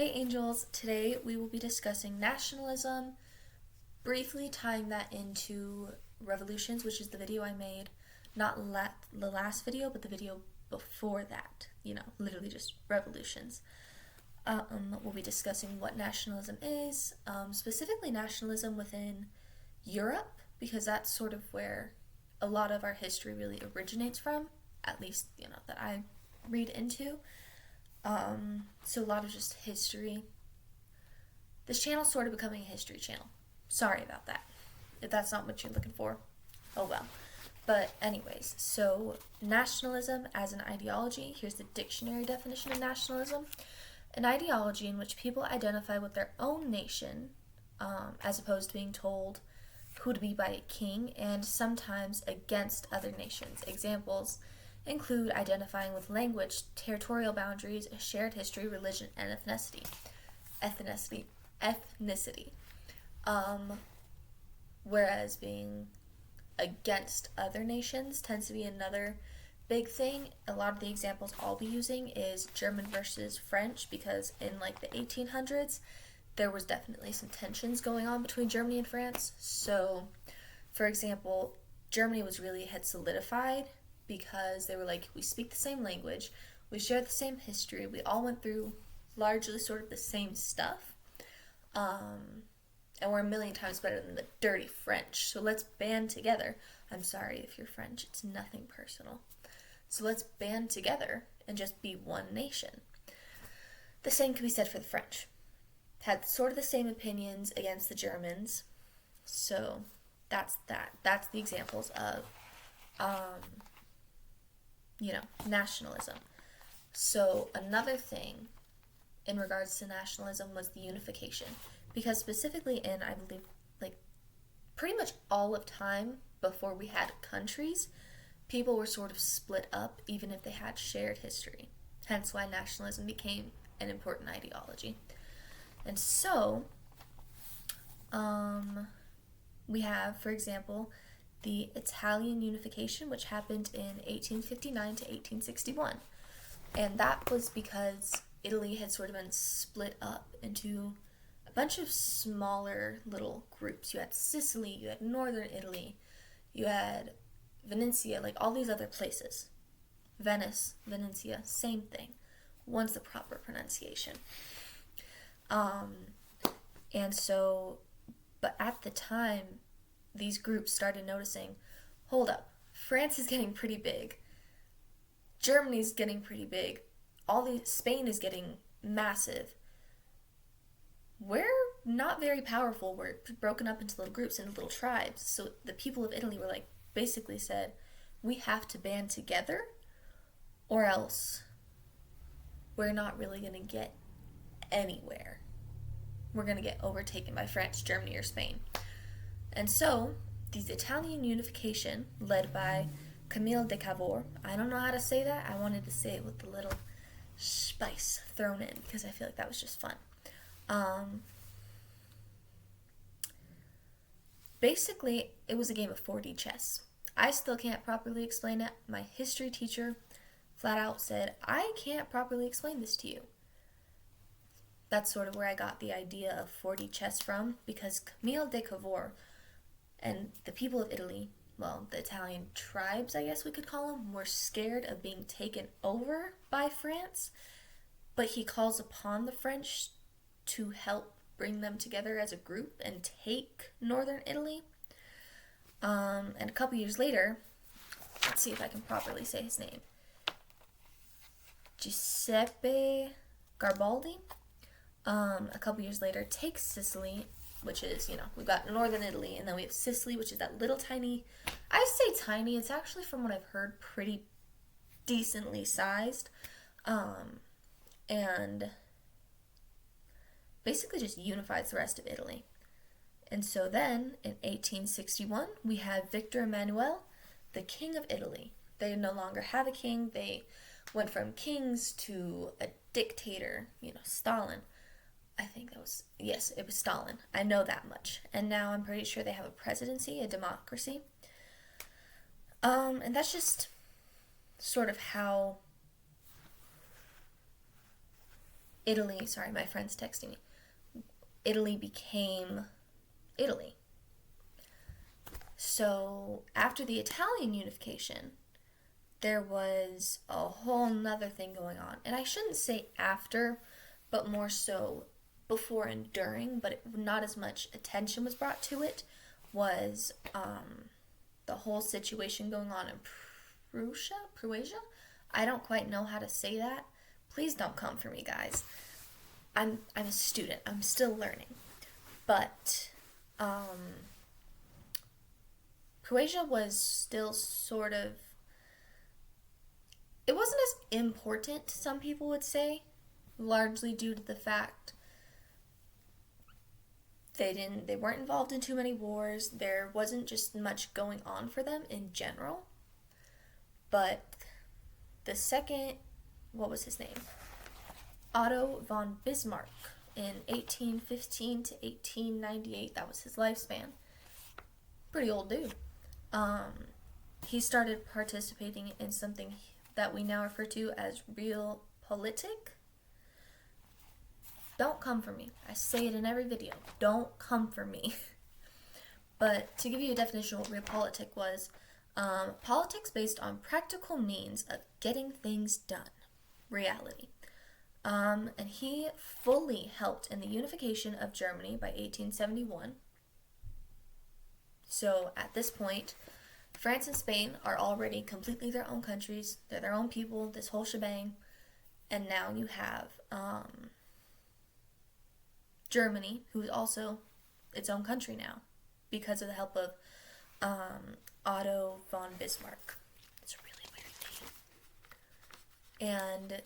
Hey Angels, today we will be discussing nationalism, briefly tying that into revolutions, which is the video I made, not the last video, but the video before that, literally just revolutions. We'll be discussing what nationalism is, specifically nationalism within Europe, because that's sort of where a lot of our history really originates from, at least, that I read into. So a lot of just history. This channel's sort of becoming a history channel. Sorry about that. If that's not what you're looking for, oh well. But anyways, so nationalism as an ideology, here's the dictionary definition of nationalism. An ideology in which people identify with their own nation, as opposed to being told who to be by a king, and sometimes against other nations. Examples include identifying with language, territorial boundaries, a shared history, religion, and ethnicity. Whereas being against other nations tends to be another big thing. A lot of the examples I'll be using is German versus French, because in the 1800s, there was definitely some tensions going on between Germany and France. So, for example, Germany had solidified because they were like, we speak the same language, we share the same history, we all went through largely sort of the same stuff, and we're a million times better than the dirty French, so let's band together. I'm sorry if you're French, it's nothing personal. So let's band together and just be one nation. The same can be said for the French. Had sort of the same opinions against the Germans, so that's that. That's the examples of nationalism. So another thing in regards to nationalism was the unification, because specifically in, I believe, pretty much all of time before we had countries, people were sort of split up even if they had shared history. Hence why nationalism became an important ideology. And so we have, for example, the Italian unification, which happened in 1859 to 1861. And that was because Italy had sort of been split up into a bunch of smaller little groups. You had Sicily, you had northern Italy, you had Venetia, all these other places. Venice, Venetia, same thing. One's the proper pronunciation. And so, but at the time, these groups started noticing, hold up, France is getting pretty big, Germany's getting pretty big, Spain is getting massive. We're not very powerful. We're broken up into little groups, into little tribes. So the people of Italy were basically said, we have to band together or else we're not really going to get anywhere. We're going to get overtaken by France, Germany, or Spain. And so, the Italian unification, led by Camille de Cavour, I don't know how to say that. I wanted to say it with a little spice thrown in because I feel like that was just fun. Basically, it was a game of 4D chess. I still can't properly explain it. My history teacher flat out said, I can't properly explain this to you. That's sort of where I got the idea of 4D chess from, because Camille de Cavour and the people of Italy, well, the Italian tribes, I guess we could call them, were scared of being taken over by France, but he calls upon the French to help bring them together as a group and take northern Italy. And a couple years later, let's see if I can properly say his name, Giuseppe Garibaldi, a couple years later, takes Sicily, which is, we've got northern Italy, and then we have Sicily, which is that little tiny, I say tiny, it's actually, from what I've heard, pretty decently sized, and basically just unifies the rest of Italy. And so then, in 1861, we have Victor Emmanuel, the King of Italy. They no longer have a king. They went from kings to a dictator, Stalin. I think it was Stalin. I know that much. And now I'm pretty sure they have a presidency, a democracy. And that's just sort of how Italy, sorry, my friend's texting me. Italy became Italy. So after the Italian unification, there was a whole nother thing going on. And I shouldn't say after, but more so before and during, but not as much attention was brought to it, was the whole situation going on in Pruasia? I don't quite know how to say that. Please don't come for me, guys. I'm a student. I'm still learning. But Croatia was still sort of, it wasn't as important, some people would say, largely due to the fact they weren't involved in too many wars. There wasn't just much going on for them in general. But the second, what was his name? Otto von Bismarck in 1815 to 1898, that was his lifespan. Pretty old dude. He started participating in something that we now refer to as realpolitik. Don't come for me. I say it in every video. Don't come for me. But to give you a definition of what realpolitik was, politics based on practical means of getting things done. Reality. And he fully helped in the unification of Germany by 1871. So at this point, France and Spain are already completely their own countries. They're their own people, this whole shebang. And now you have Germany, who is also its own country now, because of the help of Otto von Bismarck. It's a really weird name. And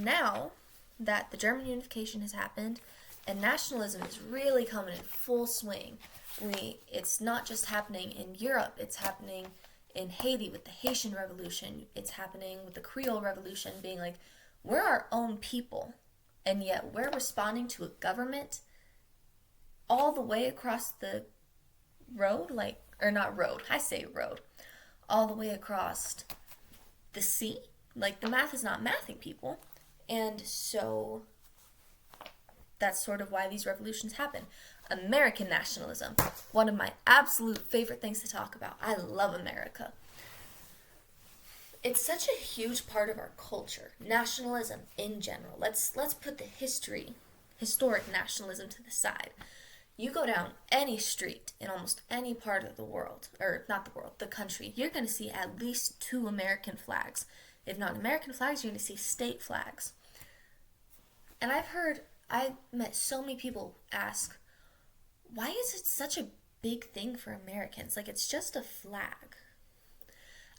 now that the German unification has happened and nationalism is really coming in full swing, it's not just happening in Europe, it's happening in Haiti with the Haitian Revolution, it's happening with the Creole Revolution, being like, we're our own people, and yet we're responding to a government all the way across the road, all the way across the sea. Like, the math is not mathing, people. And so that's sort of why these revolutions happen. American nationalism, one of my absolute favorite things to talk about. I love America. It's such a huge part of our culture, nationalism in general. Let's put the historic nationalism to the side. You go down any street in almost any part of the world, or not the world, the country, you're going to see at least 2 American flags. If not American flags, you're going to see state flags. And I've met so many people ask, why is it such a big thing for Americans? Like, it's just a flag.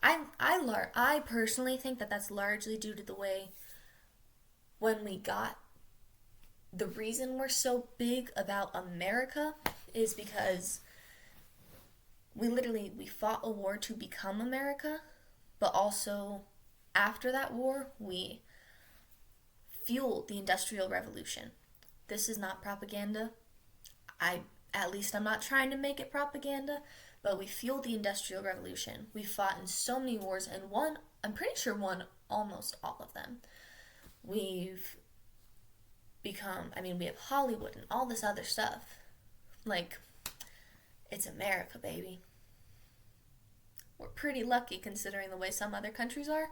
I personally think that that's largely due to the way the reason we're so big about America is because we fought a war to become America, but also after that war, we fueled the Industrial Revolution. This is not propaganda. At least I'm not trying to make it propaganda, but we fueled the Industrial Revolution. We fought in so many wars and I'm pretty sure won almost all of them. We have Hollywood and all this other stuff. Like, it's America, baby. We're pretty lucky considering the way some other countries are.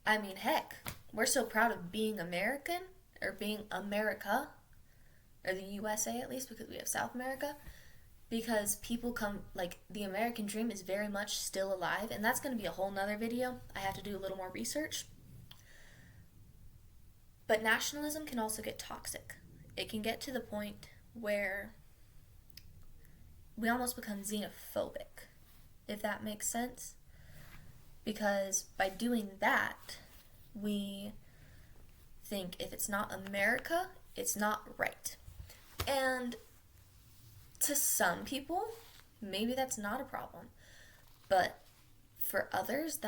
I mean, heck, we're so proud of being American, or being America, or the USA at least, because we have South America, because people the American dream is very much still alive, and that's going to be a whole nother video. I have to do a little more research. But nationalism can also get toxic. It can get to the point where we almost become xenophobic, if that makes sense. Because by doing that, we think if it's not America, it's not right. And to some people, maybe that's not a problem. But for others,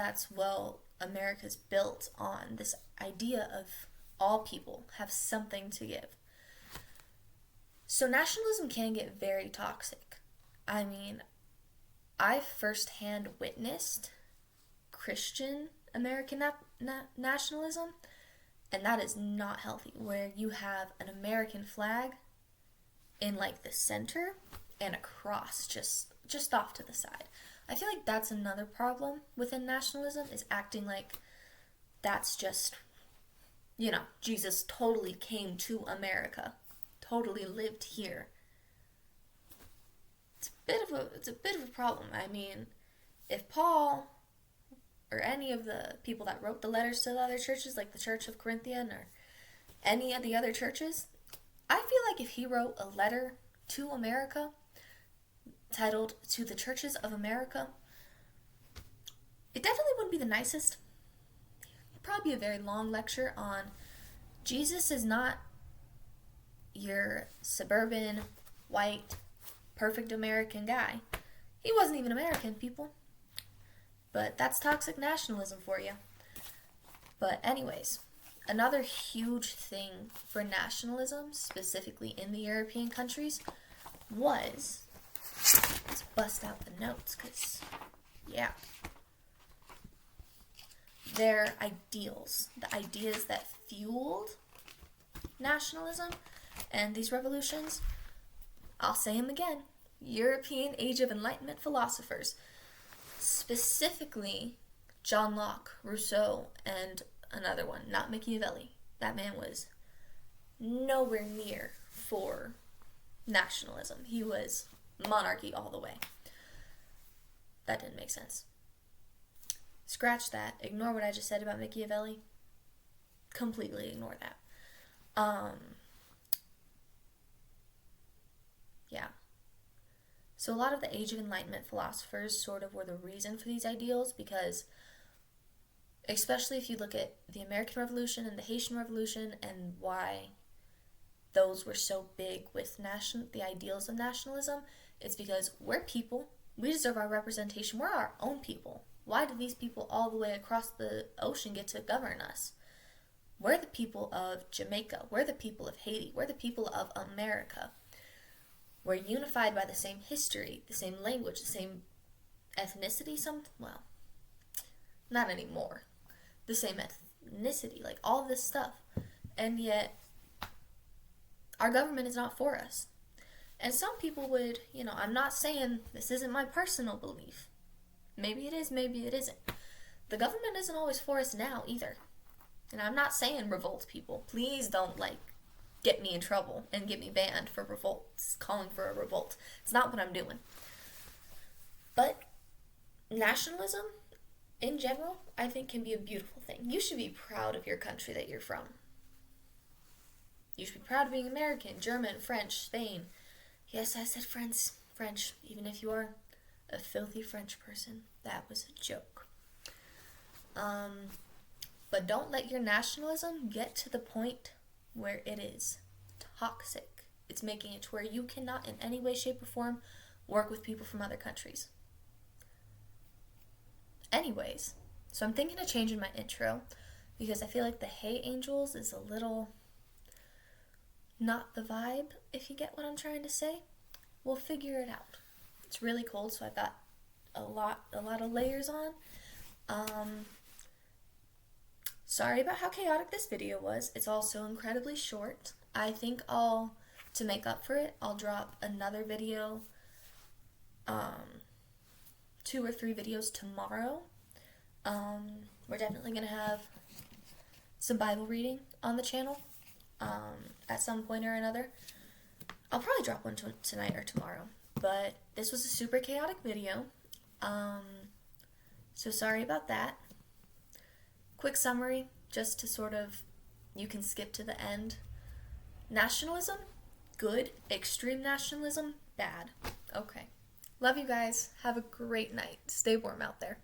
America's built on this idea of all people have something to give. So nationalism can get very toxic. I mean, I firsthand witnessed Christian American nationalism And that is not healthy, where you have an American flag in like the center and a cross just off to the side. I feel like that's another problem within nationalism, is acting like that's just, Jesus totally came to America, totally lived here. It's a bit of a problem. I mean, if Paul or any of the people that wrote the letters to the other churches, like the Church of Corinthian or any of the other churches, I feel like if he wrote a letter to America titled "To the Churches of America," it definitely wouldn't be the nicest. It'd probably be a very long lecture on Jesus is not your suburban, white, perfect American guy. He wasn't even American, people. But that's toxic nationalism for you. But anyways, another huge thing for nationalism, specifically in the European countries, was, let's bust out the notes, because, their ideals, the ideas that fueled nationalism and these revolutions. I'll say them again. European Age of Enlightenment philosophers, specifically John Locke, Rousseau, and another one, not Machiavelli. That man was nowhere near for nationalism. He was monarchy all the way. That didn't make sense. Scratch that. Ignore what I just said about Machiavelli. Completely ignore that. So a lot of the Age of Enlightenment philosophers sort of were the reason for these ideals, because especially if you look at the American Revolution and the Haitian Revolution and why those were so big with the ideals of nationalism, it's because we're people. We deserve our representation. We're our own people. Why do these people all the way across the ocean get to govern us? We're the people of Jamaica. We're the people of Haiti. We're the people of America. We're unified by the same history, the same language, the same ethnicity, well, not anymore. The same ethnicity, like all this stuff. And yet, our government is not for us. And some people would, I'm not saying this isn't my personal belief. Maybe it is, maybe it isn't. The government isn't always for us now either. And I'm not saying revolt, people. Please don't, get me in trouble and get me banned for revolts, calling for a revolt. It's not what I'm doing. But nationalism, in general, I think can be a beautiful thing. You should be proud of your country that you're from. You should be proud of being American, German, French, Spain. Yes, I said French, even if you are a filthy French person. That was a joke. But don't let your nationalism get to the point where it is toxic. It's making it to where you cannot in any way, shape, or form work with people from other countries. Anyways, so I'm thinking of changing my intro because I feel like the Hey Angels is a little not the vibe, if you get what I'm trying to say. We'll figure it out. It's really cold, so I've got a lot of layers on. Sorry about how chaotic this video was. It's also incredibly short. I think to make up for it, I'll drop another video, 2 or 3 videos tomorrow. We're definitely going to have some Bible reading on the channel, at some point or another. I'll probably drop one tonight or tomorrow, but this was a super chaotic video, so sorry about that. Quick summary, just to sort of, you can skip to the end. Nationalism, good. Extreme nationalism, bad. Okay. Love you guys. Have a great night. Stay warm out there.